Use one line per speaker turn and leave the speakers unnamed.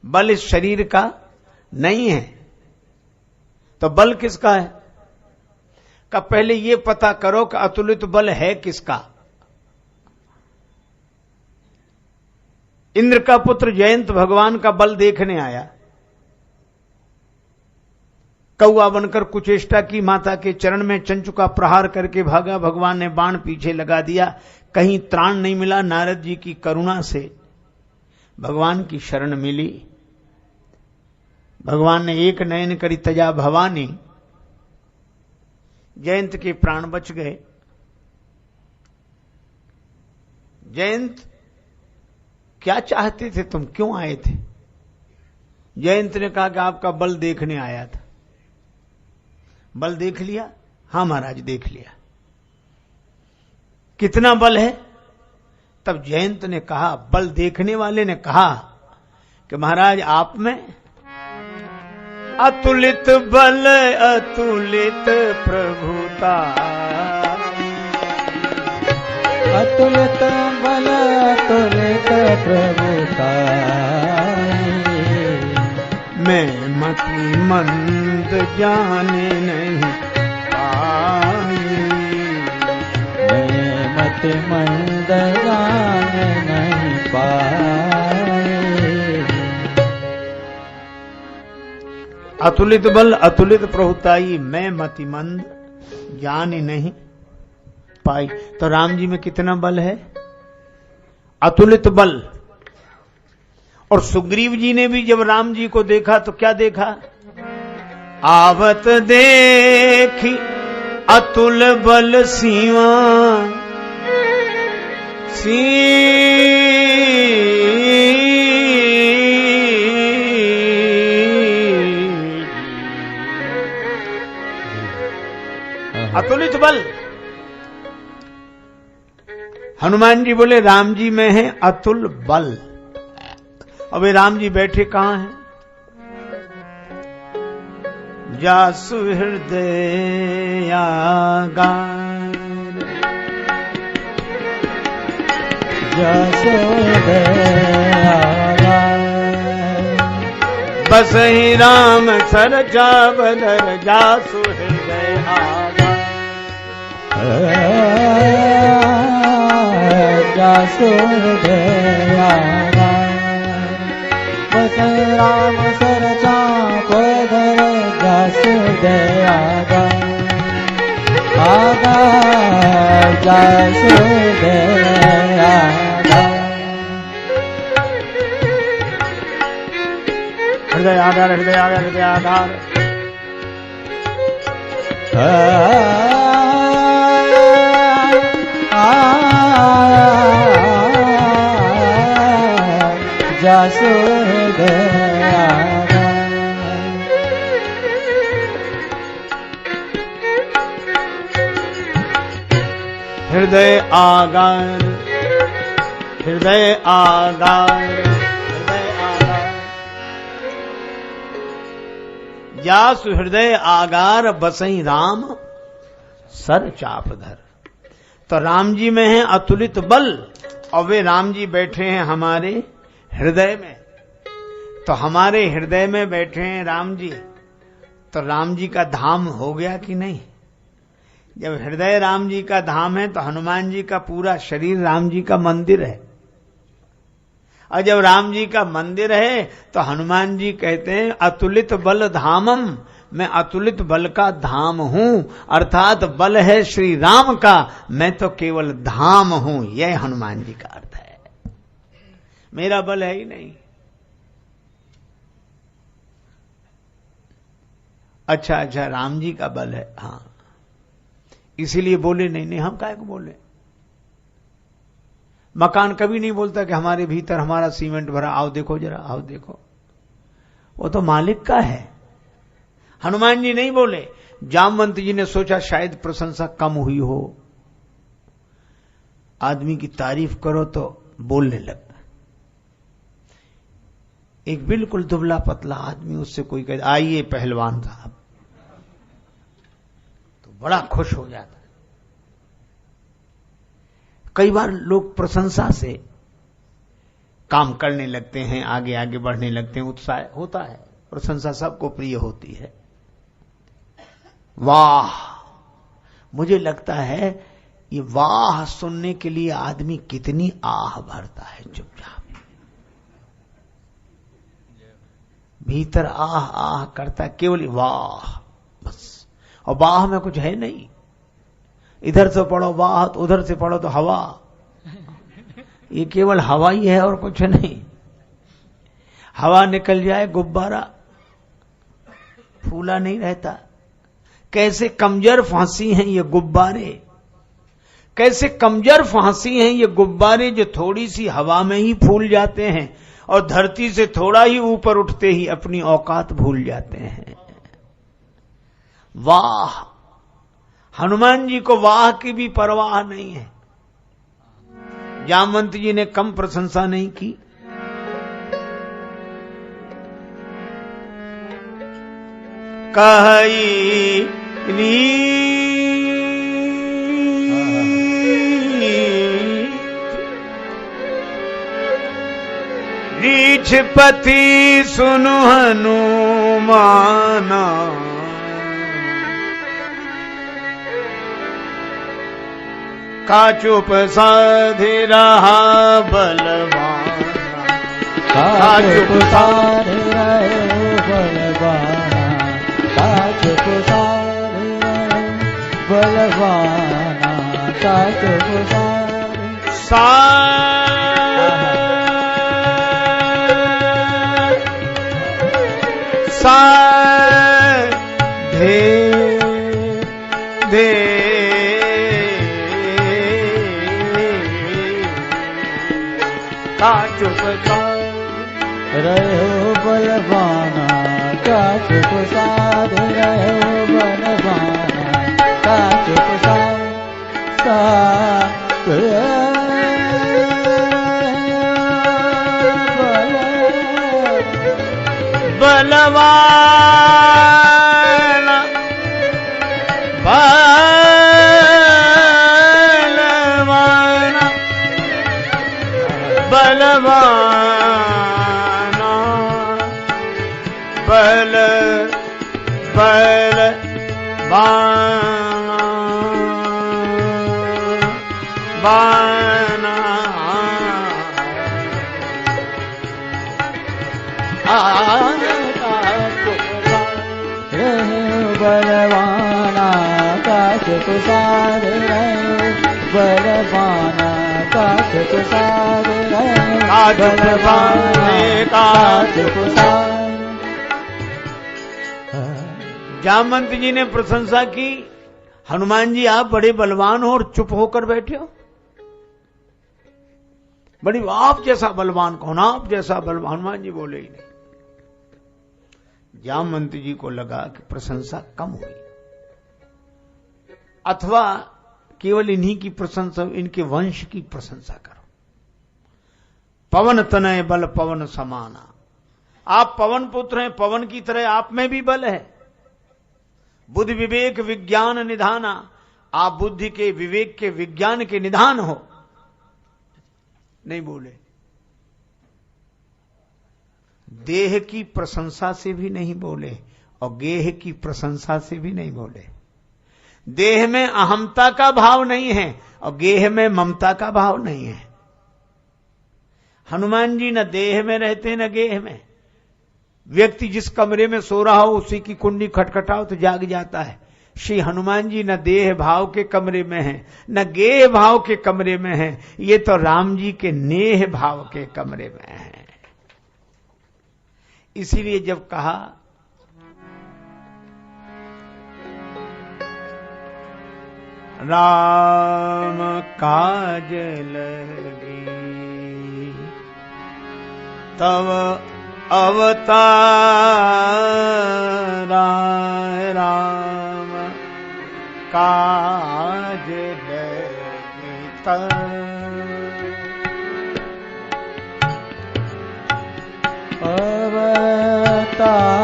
बल इस शरीर का नहीं है, तो बल किसका है? का पहले ये पता करो कि अतुलित बल है किसका। इंद्र का पुत्र जयंत भगवान का बल देखने आया, कौआ बनकर कुचेष्टा की, माता के चरण में चंचु का प्रहार करके भागा। भगवान ने बाण पीछे लगा दिया, कहीं त्राण नहीं मिला। नारद जी की करुणा से भगवान की शरण मिली। भगवान ने एक नयन करी तजा भवानी, जयंत के प्राण बच गए। जयंत क्या चाहते थे, तुम क्यों आए थे? जयंत ने कहा कि आपका बल देखने आया था। बल देख लिया? हां महाराज देख लिया। कितना बल है? तब जयंत ने कहा, बल देखने वाले ने कहा कि महाराज आप में अतुलित बल अतुलित प्रभुता,
अतुलित बल अतुलित प्रभुता,
मैं मति मंद जाने नहीं पाई,
मैं मति मंद जाने नहीं पाई।
अतुलित बल अतुलित प्रभुताई, मैं मति मंद जान नहीं पाई। तो राम जी में कितना बल है? अतुलित बल। और सुग्रीव जी ने भी जब राम जी को देखा तो क्या देखा? आवत देखी अतुल बल सीवा, अतुलित बल। हनुमान जी बोले राम जी में है अतुल बल। अबे राम जी बैठे कहां हैं? जासु हृदय आगार,
जासु हृदय आगार,
बसहि राम सर चावदर, जासु हृदय आगार,
जासु हृदय आगार, बसहि राम सर चावदर, जासु हृदय आगार, आगार, जासु हृदय आगार,
हृदय आधार हृदय आधार हृदय आधार।
जासु हृदय आगार,
हृदय आगार हृदय आगार हृदय आगार, जासु हृदय आगार, बसई राम सर चापधर। तो राम जी में है अतुलित बल और वे राम जी बैठे हैं हमारे हृदय में। तो हमारे हृदय में बैठे हैं राम जी, तो राम जी का धाम हो गया कि नहीं? जब हृदय राम जी का धाम है तो हनुमान जी का पूरा शरीर राम जी का मंदिर है। और जब राम जी का मंदिर है तो हनुमान जी कहते हैं अतुलित बल धामम, मैं अतुलित बल का धाम हूं, अर्थात बल है श्री राम का, मैं तो केवल धाम हूं। यह हनुमान जी का अर्थ है, मेरा बल है ही नहीं। अच्छा अच्छा, राम जी का बल है, हाँ, इसीलिए बोले नहीं। नहीं, हम काहे को बोले? मकान कभी नहीं बोलता कि हमारे भीतर हमारा सीमेंट भरा, आओ देखो जरा, आओ देखो। वो तो मालिक का है। हनुमान जी नहीं बोले। जामवंत जी ने सोचा शायद प्रशंसा कम हुई हो, आदमी की तारीफ करो तो बोलने लगता। एक बिल्कुल दुबला पतला आदमी, उससे कोई कहे आइए पहलवान साहब, तो बड़ा खुश हो जाता। कई बार लोग प्रशंसा से काम करने लगते हैं, आगे आगे बढ़ने लगते हैं, उत्साह होता है, प्रशंसा सबको प्रिय होती है। वाह, मुझे लगता है ये वाह सुनने के लिए आदमी कितनी आह भरता है चुपचाप, भीतर आह आह करता है, केवल वाह बस। और वाह में कुछ है नहीं, इधर से पढ़ो वाह तो उधर से पढ़ो तो हवा, ये केवल हवा ही है और कुछ नहीं। हवा निकल जाए गुब्बारा फूला नहीं रहता। कैसे कमजोर फांसी हैं ये गुब्बारे, कैसे कमजोर फांसी हैं ये गुब्बारे, जो थोड़ी सी हवा में ही फूल जाते हैं और धरती से थोड़ा ही ऊपर उठते ही अपनी औकात भूल जाते हैं। वाह, हनुमान जी को वाह की भी परवाह नहीं है। जामवंत जी ने कम प्रशंसा नहीं की। कही रीछ पति सुनु हनुमाना, का चुप साधे रहा बलवाना,
का चुप साधे रहे बलवाना, का चुप साधे रहे बलवाना, का चुप
साधे दे का चुप
रहो बलवाना, का चुप साधे रहो बलवाना, का चुप
बलवाना बलवाना बलवाना बल बलवाना बाना
बलवाना, का चुप साधे रहो बलवाना, का चुप साधे रहो बलवाना, का चुप साधे।
जामवंत जी ने प्रशंसा की, हनुमान जी आप बड़े बलवान हो और चुप होकर बैठे हो। बड़ी आप जैसा बलवान कौन, आप जैसा बलवान। हनुमान जी बोले ही नहीं। जामवंत जी को लगा कि प्रशंसा कम हुई, अथवा केवल इन्हीं की प्रशंसा, इनके वंश की प्रशंसा करो। पवन तनय बल पवन समाना, आप पवन पुत्र हैं, पवन की तरह आप में भी बल है। बुद्धि विवेक विज्ञान निधाना, आप बुद्धि के विवेक के विज्ञान के निधान हो। नहीं बोले। देह की प्रशंसा से भी नहीं बोले और गेह की प्रशंसा से भी नहीं बोले। देह में अहमता का भाव नहीं है और गेह में ममता का भाव नहीं है। हनुमान जी न देह में रहते न गेह में। व्यक्ति जिस कमरे में सो रहा हो उसी की कुंडी खटखटाओ तो जाग जाता है। श्री हनुमान जी न देह भाव के कमरे में है न गेह भाव के कमरे में है, ये तो राम जी के नेह भाव के कमरे में है। इसीलिए जब कहा राम काज लगी तब अवतारा, राम काज लगी तब
अवतारा,